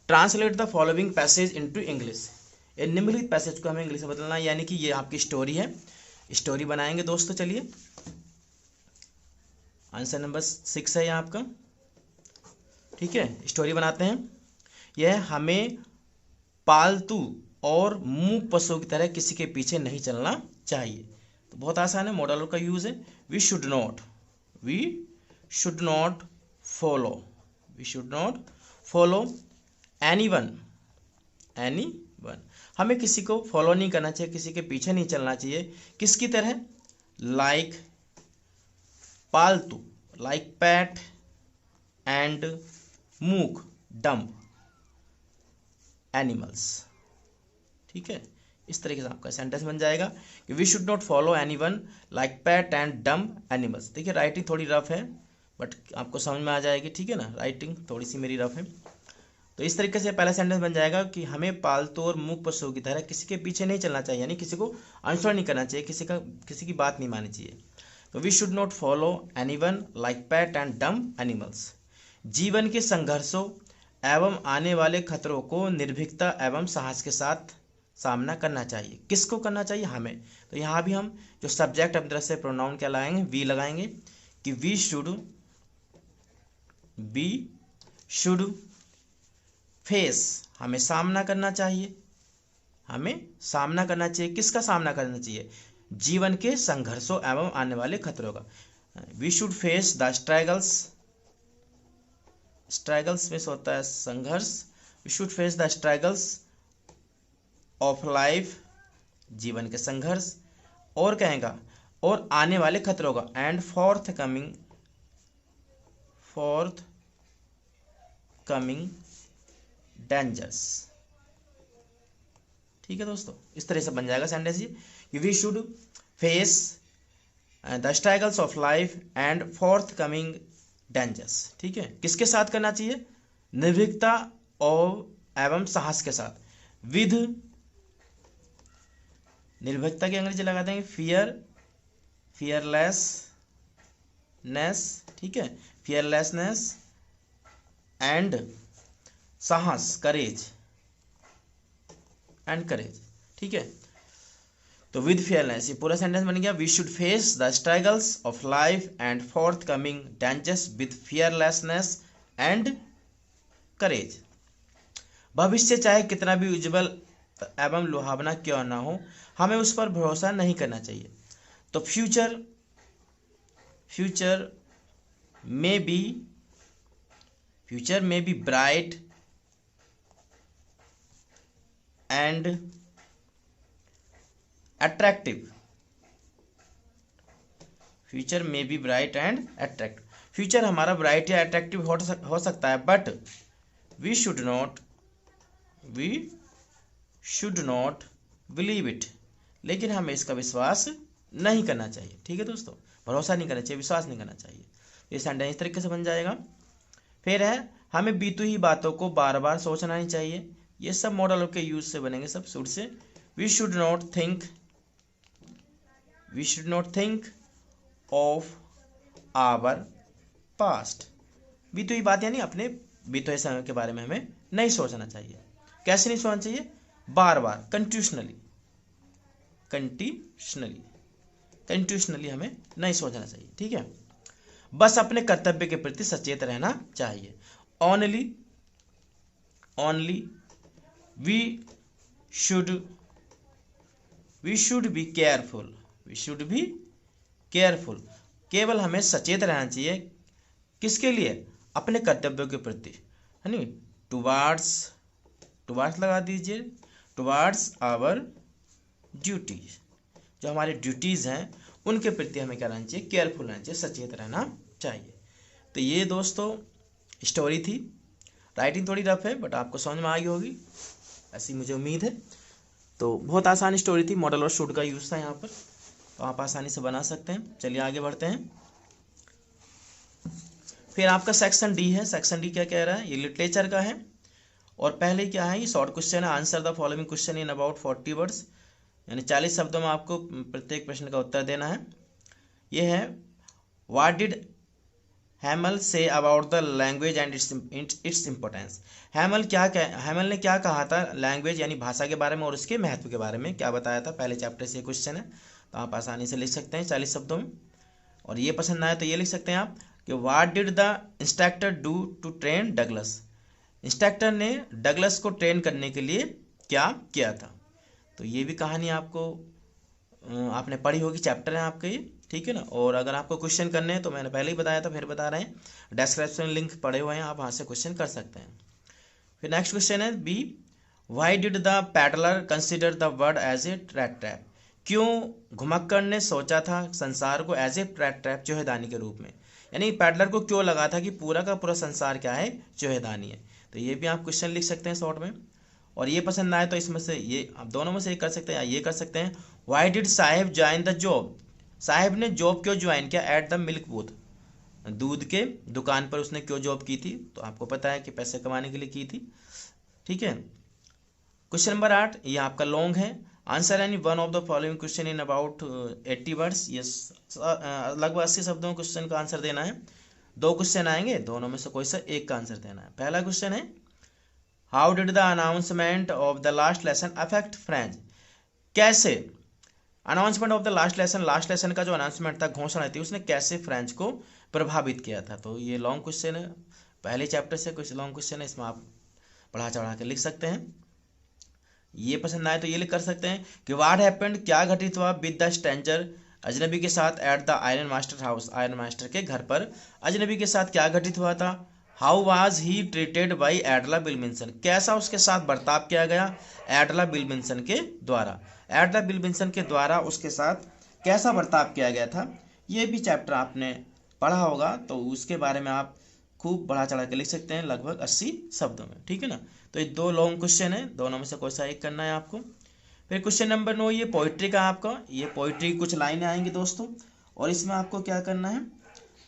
translate the following passage into English. ये निम्नलिखित पैसेज को हमें इंग्लिश में बदलना है, यानी कि ये आपकी स्टोरी है, स्टोरी बनाएंगे दोस्तों। चलिए आंसर नंबर 6 है ये आपका, ठीक है, स्टोरी बनाते हैं। यह हमें पालतू और मूक पशुओं की तरह किसी के पीछे नहीं चलना चाहिए। तो बहुत आसान है, मॉडल का यूज है। We should not follow anyone, हमें किसी को फॉलो नहीं करना चाहिए, किसी के पीछे नहीं चलना चाहिए। किसकी तरह, लाइक पालतू, लाइक पैट एंड मूक, डम्ब एनिमल्स, ठीक है। इस तरीके से आपका सेंटेंस बन जाएगा कि we should not follow anyone like pet and dumb animals. देखिए राइटिंग थोड़ी रफ है बट आपको समझ में आ जाएगी, ठीक है ना, राइटिंग थोड़ी सी मेरी रफ है। तो इस तरीके से पहला सेंटेंस बन जाएगा कि हमें पालतू और मूक पशुओं की तरह किसी के पीछे नहीं चलना चाहिए, यानी किसी को अनुसरण नहीं करना चाहिए, किसी की बात नहीं माननी चाहिए। तो we should not follow anyone like pet and dumb animals. जीवन के संघर्षों एवं आने वाले खतरों को निर्भीकता एवं साहस के साथ सामना करना चाहिए। किसको करना चाहिए, हमें। तो यहाँ भी हम जो सब्जेक्ट अपनी तरफ से प्रोनाउन क्या लगाएंगे, वी लगाएंगे कि वी शुड फेस, हमें सामना करना चाहिए, किसका सामना करना चाहिए, जीवन के संघर्षों एवं आने वाले खतरों का। We should face the struggles में होता है संघर्ष, we should face the struggles of life, जीवन के संघर्ष, और कहेगा और आने वाले खतरों का, एंड फोर्थ कमिंग डेंजर्स, ठीक है दोस्तों। इस तरह से बन जाएगा सेंटेंस ये कि we should face the struggles of life and forthcoming dangers. ठीक है, किसके साथ करना चाहिए? निर्भीकता और एवं साहस के साथ, विद, निर्भीकता की अंग्रेजी लगा देंगे फियरलेसनेस। ठीक है, फियरलेसनेस एंड साहस, करेज एंड करेज। ठीक है, तो विद फियरलेस, ये पूरा सेंटेंस बन गया। We should face the struggles of life and forthcoming dangers with fearlessness and courage. भविष्य चाहे कितना भी उज्जवल एवं लुभावना क्यों ना हो, हमें उस पर भरोसा नहीं करना चाहिए। तो फ्यूचर में be bright and attractive. Future में be bright and attractive, future हमारा ब्राइट या अट्रैक्टिव हो सकता है, but we should not believe it, लेकिन हमें इसका विश्वास नहीं करना चाहिए। ठीक है दोस्तों, भरोसा नहीं करना चाहिए, विश्वास नहीं करना चाहिए। ये सेंटेंस इस तरीके से बन जाएगा। फिर है, हमें बीती हुई बातों को बार बार सोचना नहीं चाहिए। ये सब मॉडल के यूज से बनेंगे, सब शुड से। We should not think of our past. बीती हुई बात यानी अपने बीते हुए समय के बारे में हमें नहीं सोचना चाहिए। कैसे नहीं सोचना चाहिए? बार बार, कंटिन्यूशनली हमें नहीं सोचना चाहिए। ठीक है, बस अपने कर्तव्य के प्रति सचेत रहना चाहिए। Only we should be careful. केवल हमें सचेत रहना चाहिए, किसके लिए? अपने कर्तव्यों के प्रति, है नी, टुवार्ड्स लगा दीजिए, टुवार्ड्स आवर ड्यूटीज। जो हमारे ड्यूटीज़ हैं उनके प्रति हमें क्या रहना चाहिए? केयरफुल रहना चाहिए, सचेत रहना चाहिए। तो ये दोस्तों स्टोरी थी। राइटिंग थोड़ी रफ है, बट आपको समझ में आ गई होगी, ऐसी मुझे उम्मीद है। तो बहुत आसान स्टोरी थी, मॉडल और शुड का यूज़ था यहाँ पर, तो आप आसानी से बना सकते हैं। चलिए आगे बढ़ते हैं। फिर आपका सेक्शन डी है। सेक्शन डी क्या कह रहा है? ये लिटरेचर का है। और पहले क्या है, ये शॉर्ट क्वेश्चन है। Answer the following question in about 40 words, यानी 40 शब्दों में आपको प्रत्येक प्रश्न का उत्तर देना है। ये है, what did हैमल say about the language and its importance. हैमल ने क्या कहा था लैंग्वेज यानी भाषा के बारे में और उसके महत्व के बारे में क्या बताया था? पहले चैप्टर से क्वेश्चन है, तो आप आसानी से लिख सकते हैं 40 शब्दों में। और ये पसंद आए तो ये लिख सकते हैं आप कि what did the instructor do to train Douglas. Instructor ने डगलस को ट्रेन करने के लिए क्या किया था? तो ये भी कहानी आपको आपने पढ़ी होगी, चैप्टर है आपके ये। ठीक है ना। और अगर आपको क्वेश्चन करने हैं तो मैंने पहले ही बताया था, फिर बता रहे हैं, डिस्क्रिप्शन लिंक पड़े हुए हैं, आप वहाँ से क्वेश्चन कर सकते हैं। फिर नेक्स्ट क्वेश्चन है B, why did the peddler consider the world as a trap. क्यों घुमक्कड़ ने सोचा था संसार को एज ए ट्रैप, चौहेदानी के रूप में। यानी पैडलर को क्यों लगा था कि पूरा का पूरा संसार क्या है? चौहेदानी है। तो ये भी आप क्वेश्चन लिख सकते हैं शॉर्ट में। और ये पसंद आए तो इसमें से ये आप दोनों में से एक कर सकते हैं, या ये कर सकते हैं, why did Sahib join the job. Sahib ने जॉब क्यों ज्वाइन किया? एट द मिल्क बूथ, दूध के दुकान पर उसने क्यों जॉब की थी? तो आपको पता है कि पैसे कमाने के लिए की थी। ठीक है। क्वेश्चन नंबर 8, ये आपका लॉन्ग है। Answer any one of the following question in about 80 words. ये लगभग 80 शब्दों में क्वेश्चन का आंसर देना है। 2 क्वेश्चन आएंगे, दोनों में से कोई सा एक का आंसर देना है। पहला क्वेश्चन है, how did the announcement of the last lesson affect French. कैसे announcement of the last lesson का जो अनाउंसमेंट था, घोषणा थी, उसने कैसे फ्रेंच को प्रभावित किया था। तो ये लॉन्ग क्वेश्चन है, पहले चैप्टर से कुछ लॉन्ग क्वेश्चन है, इसमें आप बढ़ा चढ़ा के लिख सकते हैं। ये पसंद आए तो ये लिख कर सकते हैं कि व्हाट हैपेंड, क्या घटित हुआ, विद द स्ट्रेंजर, अजनबी के साथ, at the iron master house, iron master के घर पर अजनबी के साथ क्या घटित हुआ था। How was he treated by एडला बिल्बिन्सन, कैसा उसके साथ बर्ताव किया गया एडला बिल्बिन्सन के द्वारा। एडला बिल्बिन्सन के द्वारा उसके साथ कैसा बर्ताव किया गया था, ये भी चैप्टर आपने पढ़ा होगा, तो उसके बारे में आप खूब बढ़ा चढ़ा के लिख सकते हैं, लगभग 80 शब्दों में। ठीक है ना। तो ये 2 लॉन्ग क्वेश्चन है, दोनों में से कोई सा एक करना है आपको। फिर क्वेश्चन नंबर 9, ये पोइट्री का आपका, ये पोइट्री की कुछ लाइनें आएंगी दोस्तों, और इसमें आपको क्या करना है,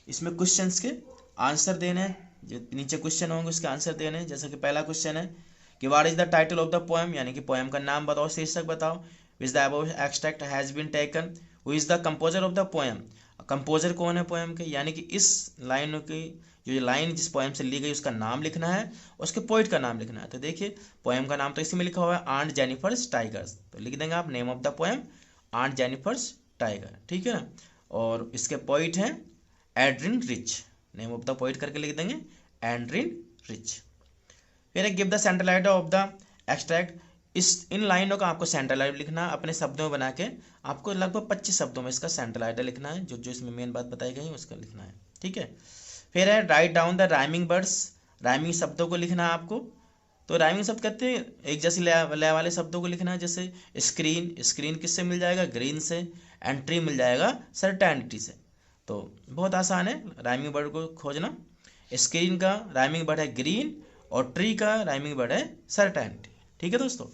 इसमें क्वेश्चंस के आंसर देने हैं, जो नीचे क्वेश्चन होंगे उसके आंसर देने हैं। जैसे कि पहला क्वेश्चन है कि what is the title of the poem, यानी कि पोएम का नाम बताओ, शीर्षक बताओ। Which the above extract has been taken, who is the composer of the poem, composer कौन है पोएम के, यानी कि इस लाइन की जो लाइन जिस पोएम से ली गई उसका नाम लिखना है, उसके पोइट का नाम लिखना है। तो देखिए पोएम का नाम तो इसी में लिखा हुआ है, आंट जेनिफर्स टाइगर्स, तो लिख देंगे आप name of the poem Aunt Jennifer's tiger, ठीक है ना। और इसके पोइट हैं Adrienne Rich, name of the poet करके लिख देंगे एड्रिन रिच। फिर है give the central idea of the extract, इस इन लाइनों का आपको सेंट्रल आइडिया लिखना है अपने शब्दों में बना के, आपको लगभग 25 शब्दों में इसका सेंट्रल आइडिया लिखना है, जो जो इसमें मेन बात बताई गई है उसका लिखना है, ठीक है। फिर है write down the rhyming words, rhyming शब्दों को लिखना है आपको। तो राइमिंग शब्द कहते हैं एक जैसे लय वाले शब्दों को लिखना है, जैसे स्क्रीन, स्क्रीन किससे मिल जाएगा, ग्रीन से, एंट्री मिल जाएगा सर्टेनिटी से। तो बहुत आसान है राइमिंग वर्ड को खोजना। स्क्रीन का राइमिंग वर्ड है ग्रीन और ट्री का राइमिंग वर्ड है सर्टेनिटी, ठीक है दोस्तों।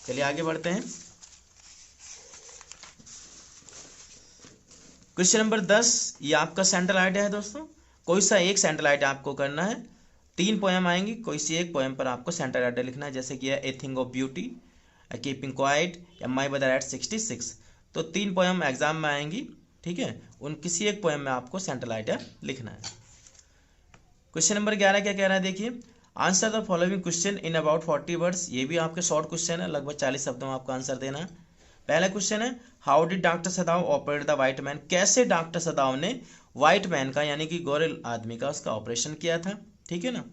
चलिए आगे बढ़ते हैं। क्वेश्चन नंबर 10, ये आपका सेंट्रल आइडिया है दोस्तों। कोई सा एक सेंट्रल आइडिया आपको करना है, 3 पोएम आएंगी, कोई सी एक पोएम पर आपको सेंट्रल आइडिया लिखना है, जैसे कि a thing of beauty, keeping quiet या माई ब्रदर एट 66। तो 3 पोएम एग्जाम में आएंगी, ठीक है, उन किसी एक पोएम में आपको सेंट्रल आइडिया लिखना है। क्वेश्चन नंबर 11 क्या कह रहा है, देखिए answer the following question in about 40 words, ये भी आपके शॉर्ट क्वेश्चन है, लगभग 40 शब्दों में आपको आंसर देना है। पहला क्वेश्चन है how did doctor सदाव operate the white man, कैसे डॉक्टर सदाव ने व्हाइट मैन का यानी कि गोरे आदमी का उसका ऑपरेशन किया था, ठीक है ना।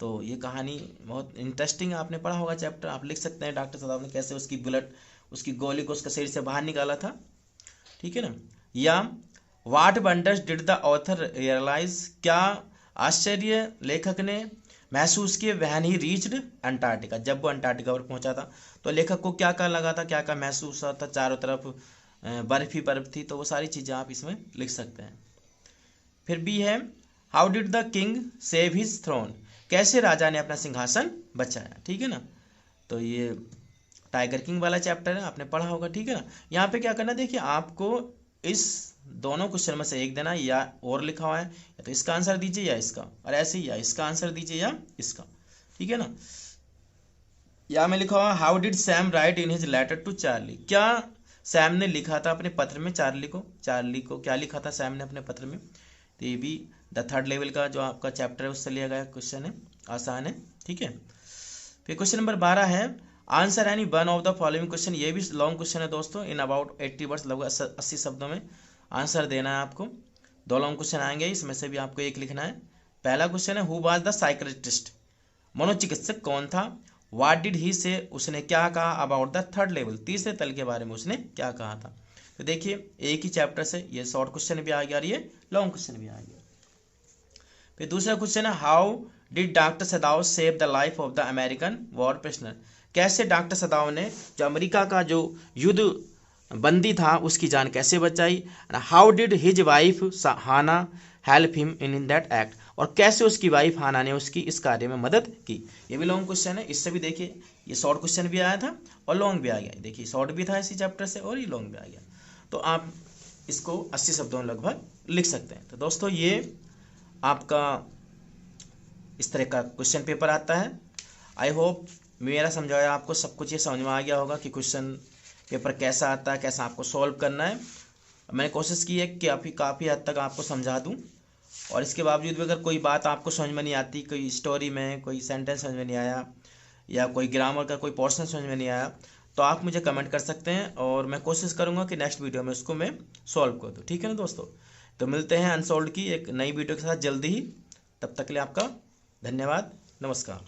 तो ये कहानी बहुत इंटरेस्टिंग, आपने पढ़ा होगा चैप्टर, आप लिख सकते हैं डॉक्टर सदाव ने कैसे उसकी बुलेट, उसकी गोली को उसके शरीर से बाहर निकाला था, ठीक है ना। या what wonders did the author realise, क्या आश्चर्य लेखक ने महसूस किए व्हेन ही रीच्ड अंटार्कटिका, जब वो अंटार्कटिका पर पहुंचा था तो लेखक को क्या क्या लगा था, क्या क्या महसूस हुआ था, चारों तरफ बर्फ ही बर्फ थी, तो वो सारी चीज़ें आप इसमें लिख सकते हैं। फिर बी है how did the king save his throne, कैसे राजा ने अपना सिंहासन बचाया, ठीक है ना। तो ये टाइगर किंग वाला चैप्टर है, आपने पढ़ा होगा, ठीक है ना। यहाँ पे क्या करना, देखिए आपको इस दोनों क्वेश्चन में से एक देना, या और लिखा हुआ है या तो इसका आंसर दीजिए या इसका, और ऐसे ही या इसका आंसर दीजिए या इसका, ठीक है ना। या में लिखा हुआ how did Sam write in his letter to Charlie, क्या सैम ने लिखा था अपने पत्र में चार्ली को क्या लिखा था सैम ने अपने पत्र में। तो ये भी द थर्ड लेवल का जो आपका चैप्टर है उससे लिया गया क्वेश्चन है, आसान है, ठीक है। फिर क्वेश्चन नंबर 12 है answer any one of the following question, ये भी लॉन्ग क्वेश्चन है दोस्तों, इन अबाउट 80 वर्ड्स, लगभग 80 शब्दों में आंसर देना है आपको। 2 लॉन्ग क्वेश्चन आएंगे, इसमें से भी आपको एक लिखना है। पहला क्वेश्चन है हु वाज द साइकियाट्रिस्ट, मनोचिकित्सक कौन था। व्हाट डिड ही से, उसने क्या कहा अबाउट द थर्ड लेवल, तीसरे तल के बारे में उसने क्या कहा था। तो देखिए एक ही चैप्टर से ये शॉर्ट क्वेश्चन भी आ गया और ये लॉन्ग क्वेश्चन भी आ गया। फिर दूसरा क्वेश्चन है how did doctor सदाव save the life of the American war prisoner, कैसे डॉक्टर सदाव ने जो अमेरिका का जो युद्ध बंदी था उसकी जान कैसे बचाई। How did his wife Hannah help him in that act, और कैसे उसकी वाइफ हाना ने उसकी इस कार्य में मदद की। ये भी लॉन्ग क्वेश्चन है, इससे भी देखिए ये शॉर्ट क्वेश्चन भी आया था और लॉन्ग भी आ गया, देखिए शॉर्ट भी था इसी चैप्टर से और ये लॉन्ग भी आ गया। तो आप इसको 80 शब्दों में लगभग लिख सकते हैं। तो दोस्तों ये आपका इस तरह का क्वेश्चन पेपर आता है। आई होप मेरा समझाया आपको सब कुछ ये समझ में आ गया होगा कि क्वेश्चन पेपर कैसा आता है, कैसा आपको सॉल्व करना है। मैंने कोशिश की है कि काफ़ी हद तक आपको समझा दूं, और इसके बावजूद भी अगर कोई बात आपको समझ में नहीं आती, कोई स्टोरी में कोई सेंटेंस समझ में नहीं आया या कोई ग्रामर का कोई पोर्शन समझ में नहीं आया, तो आप मुझे कमेंट कर सकते हैं और मैं कोशिश करूँगा कि नेक्स्ट वीडियो में उसको मैं सॉल्व कर दूँ, ठीक है ना दोस्तों। तो मिलते हैं अनसॉल्व की एक नई वीडियो के साथ जल्दी ही, तब तक के लिए आपका धन्यवाद, नमस्कार।